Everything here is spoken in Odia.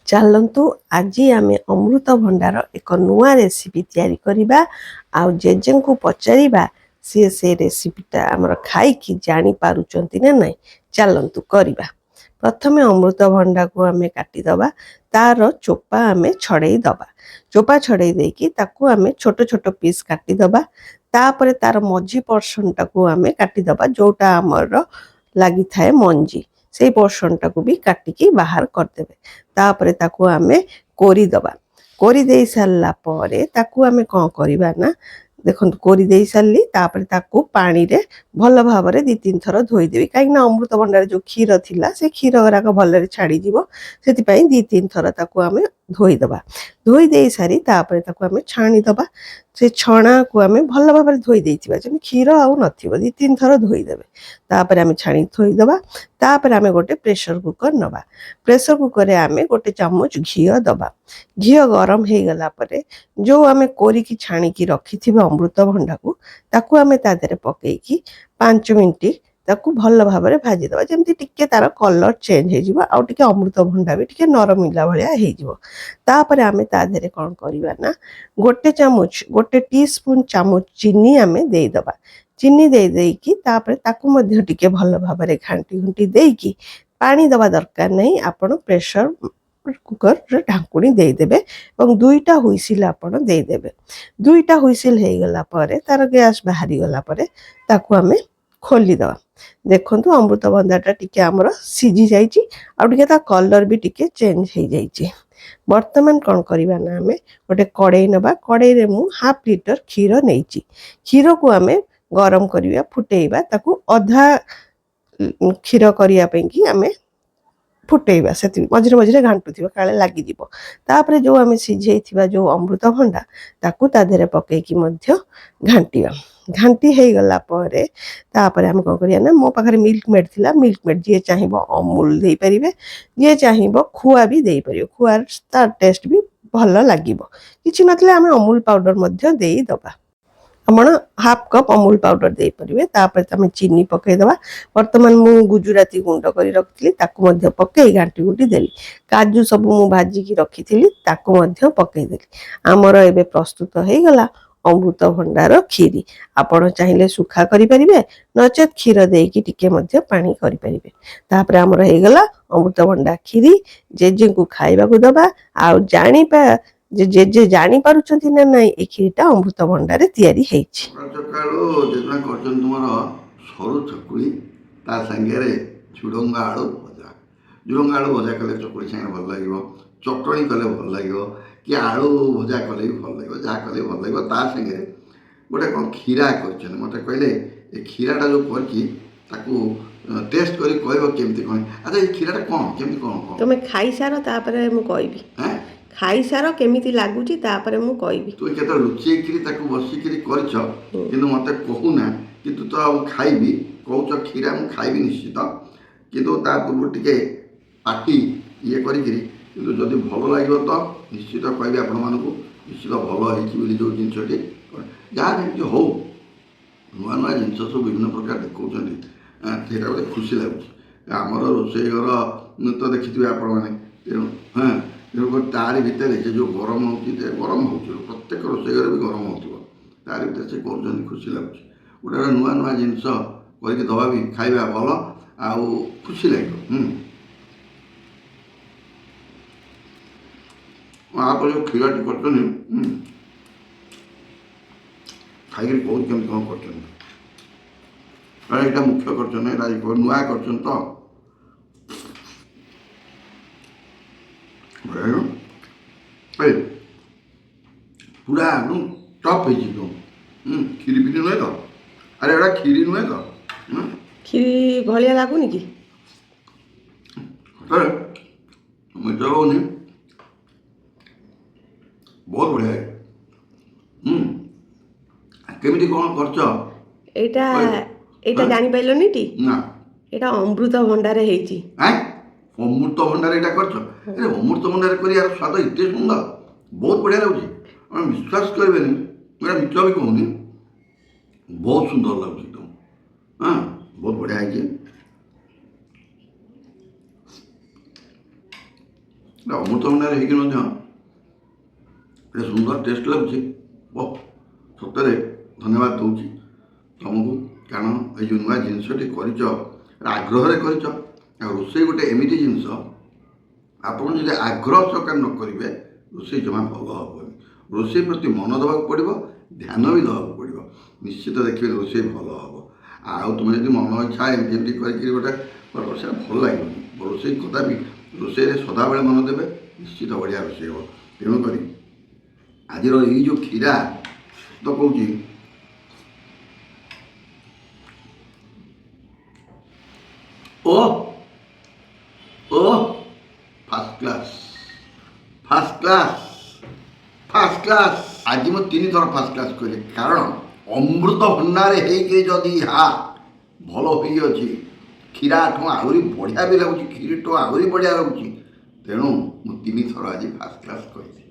ଚାଲନ୍ତୁ ଆଜି ଆମେ ଅମୃତଭଣ୍ଡାର ଏକ ନୂଆ ରେସିପି ତିଆରି କରିବା ଆଉ ଜେଜେଙ୍କୁ ପଚାରିବା ସିଏ ସେ ରେସିପିଟା ଆମର ଖାଇକି ଜାଣିପାରୁଛନ୍ତି ନା ନାହିଁ। ଚାଲନ୍ତୁ କରିବା। ପ୍ରଥମେ ଅମୃତଭଣ୍ଡାକୁ ଆମେ କାଟିଦେବା, ତାର ଚୋପା ଆମେ ଛଡ଼େଇ ଦେବା। ଚୋପା ଛଡ଼େଇ ଦେଇକି ତାକୁ ଆମେ ଛୋଟ ଛୋଟ ପିସ୍ କାଟିଦେବା। ତାପରେ ତାର ମଝି ପର୍ସନଟାକୁ ଆମେ କାଟିଦେବା, ଯେଉଁଟା ଆମର ଲାଗିଥାଏ ମଞ୍ଜି, ସେଇ ପର୍ସନଟାକୁ ବି କାଟିକି ବାହାର କରିଦେବେ। ତାପରେ ତାକୁ ଆମେ କୋରିଦେବା। କୋରି ଦେଇ ସାରିଲା ପରେ ତାକୁ ଆମେ କ'ଣ କରିବା ନା, ଦେଖନ୍ତୁ କୋରି ଦେଇ ସାରିଲି। ତାପରେ ତାକୁ ପାଣିରେ ଭଲ ଭାବରେ 2-3 ଥର ଧୋଇଦେବି, କାହିଁକିନା ଅମୃତଭଣ୍ଡାରେ ଯେଉଁ କ୍ଷୀର ଥିଲା ସେ କ୍ଷୀର ଗୁଡ଼ାକ ଭଲରେ ଛାଡ଼ିଯିବ। ସେଥିପାଇଁ 2-3 ଥର ତାକୁ ଆମେ ଧୋଇଦେବା। ଧୋଇ ଦେଇ ସାରି ତାପରେ ତାକୁ ଆମେ ଛାଣିଦେବା। ସେ ଛଣାକୁ ଆମେ ଭଲ ଭାବରେ ଧୋଇ ଦେଇଥିବା, ଯେମିତି କ୍ଷୀର ଆଉ ନଥିବ। 2-3 ଥର ଧୋଇଦେବେ। ତାପରେ ଆମେ ଛାଣିକି ଥୋଇଦେବା। ତାପରେ ଆମେ ଗୋଟେ ପ୍ରେସର କୁକର ନେବା। ପ୍ରେସର କୁକରରେ ଆମେ 1 ଚାମଚ ଘିଅ ଦେବା। ଘିଅ ଗରମ ହେଇଗଲା ପରେ ଯେଉଁ ଆମେ କୋରିକି ଛାଣିକି ରଖିଥିବା ଅମୃତଭଣ୍ଡାକୁ ତାକୁ ଆମେ ତା ଦେହରେ ପକେଇକି 5 ମିନିଟ୍ ତାକୁ ଭଲ ଭାବରେ ଭାଜିଦେବା, ଯେମିତି ଟିକେ ତାର କଲର୍ ଚେଞ୍ଜ ହେଇଯିବ ଆଉ ଟିକେ ଅମୃତଭଣ୍ଡା ବି ଟିକେ ନରମିଲା ଭଳିଆ ହେଇଯିବ। ତାପରେ ଆମେ ତା ଦେହରେ କ'ଣ କରିବା ନା, 1 ଟିସ୍ପୁନ୍ ଚାମଚ ଚିନି ଆମେ ଦେଇଦେବା। ଚିନି ଦେଇକି ତାପରେ ତାକୁ ମଧ୍ୟ ଟିକେ ଭଲ ଭାବରେ ଘାଣ୍ଟି ଦେଇକି, ପାଣି ଦେବା ଦରକାର ନାହିଁ, ଆପଣ ପ୍ରେସର କୁକରର ଢାଙ୍କୁଣୀ ଦେଇଦେବେ ଏବଂ 2ଟା ହୁଇସିଲ୍ ଆପଣ ଦେଇଦେବେ। 2ଟା ହୁଇସିଲ୍ ହେଇଗଲା ପରେ ତାର ଗ୍ୟାସ୍ ବାହାରିଗଲା ପରେ ତାକୁ ଆମେ ଖୋଲିଦେବା। ଦେଖନ୍ତୁ ଅମୃତଭଣ୍ଡାଟା ଟିକେ ଆମର ସିଝି ଯାଇଛି, ଆଉ ଟିକେ ତା କଲର୍ ବି ଟିକେ ଚେଞ୍ଜ ହେଇଯାଇଛି। ବର୍ତ୍ତମାନ କ'ଣ କରିବା ନା, ଆମେ ଗୋଟେ କଡ଼େଇ ନେବା। କଡ଼େଇରେ ମୁଁ 1/2 ଲିଟର କ୍ଷୀର ନେଇଛି। କ୍ଷୀରକୁ ଆମେ ଗରମ କରିବା, ଫୁଟେଇବା। ତାକୁ ଅଧା କ୍ଷୀର କରିବା ପାଇଁକି ଆମେ ଫୁଟେଇବା, ସେତିକି ମଝିରେ ମଝିରେ ଘାଣ୍ଟୁଥିବା, କାଳେ ଲାଗିଯିବ। ତାପରେ ଯେଉଁ ଆମେ ସିଝେଇଥିବା ଯେଉଁ ଅମୃତଭଣ୍ଡା ତାକୁ ତା ଦେହରେ ପକେଇକି ମଧ୍ୟ ଘାଣ୍ଟିବା। ଘାଣ୍ଟି ହେଇଗଲା ପରେ ତାପରେ ଆମେ କ'ଣ କରିବା ନା, ମୋ ପାଖରେ ମିଲ୍କ ମେଡ୍ ଥିଲା। ମିଲ୍କ ମେଡ୍ ଯିଏ ଚାହିଁବ ଅମୁଲ ଦେଇପାରିବେ, ଯିଏ ଚାହିଁବ ଖୁଆ ବି ଦେଇପାରିବ। ଖୁଆର ତା ଟେଷ୍ଟ ବି ଭଲ ଲାଗିବ। କିଛି ନଥିଲେ ଆମେ ଅମୁଲ ପାଉଡ଼ର ମଧ୍ୟ ଦେଇଦେବା। ଆପଣ 1/2 କପ୍ ଅମୁଲ ପାଉଡ଼ର ଦେଇପାରିବେ। ତାପରେ ଆମେ ଚିନି ପକାଇଦେବା। ବର୍ତ୍ତମାନ ମୁଁ ଗୁଜୁରାତି ଗୁଣ୍ଡ କରି ରଖିଥିଲି, ତାକୁ ମଧ୍ୟ ପକାଇ ଘାଣ୍ଟି ଦେଲି। କାଜୁ ସବୁ ମୁଁ ଭାଜିକି ରଖିଥିଲି, ତାକୁ ମଧ୍ୟ ପକାଇଦେଲି। ଆମର ଏବେ ପ୍ରସ୍ତୁତ ହେଇଗଲା ଅମୃତଭଣ୍ଡାର କ୍ଷୀରି। ଆପଣ ଚାହିଁଲେ ଶୁଖା କରିପାରିବେ, ନଚେତ୍ କ୍ଷୀର ଦେଇକି ଟିକେ ମଧ୍ୟ ପାଣି କରିପାରିବେ। ତାପରେ ଆମର ହେଇଗଲା ଅମୃତଭଣ୍ଡା କ୍ଷୀରି। ଜେଜେଙ୍କୁ ଖାଇବାକୁ ଦେବା ଆଉ ଜାଣିବା ଯେ ଜେଜେ ଜାଣିପାରୁଛନ୍ତି ନା ନାହିଁ ଏ କ୍ଷୀରିଟା ଅମୃତଭଣ୍ଡାରେ ତିଆରି ହେଇଛି। ସକାଳୁ ଯେତେବେଳେ କରୁଛନ୍ତି ତୁମର ସରୁ ଚକୁଳି, ତା ସାଙ୍ଗରେ ଝୁଡ଼ଙ୍ଗ ଆଳୁ ଭଜା। ଝୁଡ଼ଙ୍ଗ ଆଳୁ ଭଜା କଲେ ଚକୁଳି ସାଙ୍ଗରେ ଭଲ ଲାଗିବ, ଚଟଣି କଲେ ଭଲ ଲାଗିବ, କି ଆଳୁ ଭଜା କଲେ ବି ଭଲ ଲାଗିବ, ଯାହା କଲେ ବି ଭଲ ଲାଗିବ। ତା ସାଙ୍ଗରେ ଗୋଟେ କ'ଣ କ୍ଷୀରା କରିଛନ୍ତି। ମୋତେ କହିଲେ ଏ କ୍ଷୀରାଟା ଯେଉଁ କରିଛି ତାକୁ ଟେଷ୍ଟ କରି କହିବ କେମିତି କ'ଣ। ଆଚ୍ଛା, ଏ କ୍ଷୀରାଟା କ'ଣ କେମିତି କ'ଣ କ'ଣ ତୁମେ ଖାଇସାର, ତାପରେ ମୁଁ କହିବି। ଖାଇସାର କେମିତି ଲାଗୁଛି, ତାପରେ ମୁଁ କହିବି। ତୁମେ କେତେବେଳେ ଲୁଚେଇକିରି ତାକୁ ବସିକିରି କରିଛ, କିନ୍ତୁ ମୋତେ କହୁନା। କିନ୍ତୁ ତ ମୁଁ ଖାଇବି, କହୁଛ କ୍ଷୀରା, ମୁଁ ଖାଇବି ନିଶ୍ଚିତ। କିନ୍ତୁ ତା ପୂର୍ବରୁ ଟିକେ ପାଟି ଇଏ କରିକିରି, କିନ୍ତୁ ଯଦି ଭଲ ଲାଗିବ ତ ନିଶ୍ଚିତ କହିବି ଆପଣମାନଙ୍କୁ। ନିଶ୍ଚିତ ଭଲ ହେଇଛି ବୋଲି ଯେଉଁ ଜିନିଷଟି, ଯାହା ଯେମିତି ହଉ, ନୂଆ ନୂଆ ଜିନିଷ ସବୁ ବିଭିନ୍ନ ପ୍ରକାର ଦେଖାଉଛନ୍ତି, ସେଇଟା ଗୋଟେ ଖୁସି ଲାଗୁଛି। ଆମର ରୋଷେଇ ଘର ତ ଦେଖିଥିବେ ଆପଣମାନେ। ତେଣୁ ତେଣୁ ତାରି ଭିତରେ ସେ ଯେଉଁ ଗରମ ହେଉଛି, ଗରମ ହେଉଛି, ପ୍ରତ୍ୟେକ ରୋଷେଇ ଘରେ ବି ଗରମ ହେଉଥିବ, ତାରି ଭିତରେ ସେ କରୁଛନ୍ତି, ଖୁସି ଲାଗୁଛି। ଗୋଟେ ଗୋଟେ ନୂଆ ନୂଆ ଜିନିଷ କରିକି ଦେବା ବି ଖାଇବା ଭଲ, ଆଉ ଖୁସି ଲାଗିବ। ଆପଣ ଯେଉଁ କ୍ଷୀରଟି କରୁଛନ୍ତି, ଖାଇକିରି ବହୁତ କେମିତି କ'ଣ କରୁଛନ୍ତି। ଏଇଟା ମୁଖ୍ୟ କରୁଛନ୍ତି, ଏଇଟା ନୂଆ କରୁଛନ୍ତି ତ ପୁରା ଟପ୍ ହେଇଛି ତ। କ୍ଷୀରି ପିରି ନୁହେଁ ତ, ଆରେ ଏଇଟା କ୍ଷୀରି ନୁହେଁ ତ। କ୍ଷୀରି ଭଳିଆ ଲାଗୁନି କି? ମିଛ କହୁନି, ବହୁତ ବଢ଼ିଆ। କେମିତି କ'ଣ କରୁଛ? ଏଇଟା ଜାଣିପାରିଲନି ଟି? ନା, ଏଇଟା ଅମୃତଭଣ୍ଡାରେ ହେଇଛି। ଅମୃତଭଣ୍ଡାରେ ଏଇଟା କରିଛ? ଆରେ ଅମୃତଭଣ୍ଡାରେ କରି ଏହାର ସ୍ୱାଦ ଏତେ ସୁନ୍ଦର, ବହୁତ ବଢ଼ିଆ ଲାଗୁଛି। ଆପଣ ବିଶ୍ୱାସ କରିବେନି, ଏଇଟା ମିଛ ବି କହୁନି, ବହୁତ ସୁନ୍ଦର ଲାଗୁଛି ଏକଦମ। ବହୁତ ବଢ଼ିଆ ହେଇଛି। ଅମୃତଭଣ୍ଡାରେ ହେଇକି ମଧ୍ୟ ଏତେ ସୁନ୍ଦର ଟେଷ୍ଟ ଲାଗୁଛି। ଓ ସତରେ ଧନ୍ୟବାଦ ଦେଉଛି ତୁମକୁ, କାରଣ ଏଇ ଯେଉଁ ନୂଆ ଜିନିଷଟି କରିଛ ଆଗ୍ରହରେ କରିଛ। ଆଉ ରୋଷେଇ ଗୋଟେ ଏମିତି ଜିନିଷ, ଆପଣ ଯଦି ଆଗ୍ରହ ସହକାରେ ନ କରିବେ ରୋଷେଇ ଜମା ଭଲ ହେବନି। ରୋଷେଇ ପ୍ରତି ମନ ଦେବାକୁ ପଡ଼ିବ, ଧ୍ୟାନ ବି ଦେବାକୁ ପଡ଼ିବ, ନିଶ୍ଚିତ ଦେଖିବେ ରୋଷେଇ ଭଲ ହେବ। ଆଉ ତୁମେ ଯଦି ମନ ଇଚ୍ଛା ଏମିତି ଏମିତି କରିକି ଗୋଟେ ସେଇଟା ଭଲ ଲାଗିବନି। ରୋଷେଇ କଦାପି ରୋଷେଇରେ ସଦାବେଳେ ମନ ଦେବେ, ନିଶ୍ଚିତ ବଢ଼ିଆ ରୋଷେଇ ହେବ। ତେଣୁକରି ଆଜିର ଏଇ ଯେଉଁ କ୍ଷୀରା ତ କହୁଛି ଓ ଓ first class first class first class. ଆଜି ମୁଁ 3 ଥର ଫାର୍ଷ୍ଟ କ୍ଲାସ୍ କହିଲି, କାରଣ ଅମୃତଭଣ୍ଡାରେ ହେଇକି ଯଦି ଏହା ଭଲ ହୋଇଅଛି, କ୍ଷୀରାଠୁ ଆହୁରି ବଢ଼ିଆ ବି ଲାଗୁଛି, କ୍ଷୀରିଠୁ ଆହୁରି ବଢ଼ିଆ ଲାଗୁଛି। ତେଣୁ ମୁଁ 3 ଥର ଆଜି ଫାର୍ଷ୍ଟ କ୍ଲାସ୍ କହିଲି।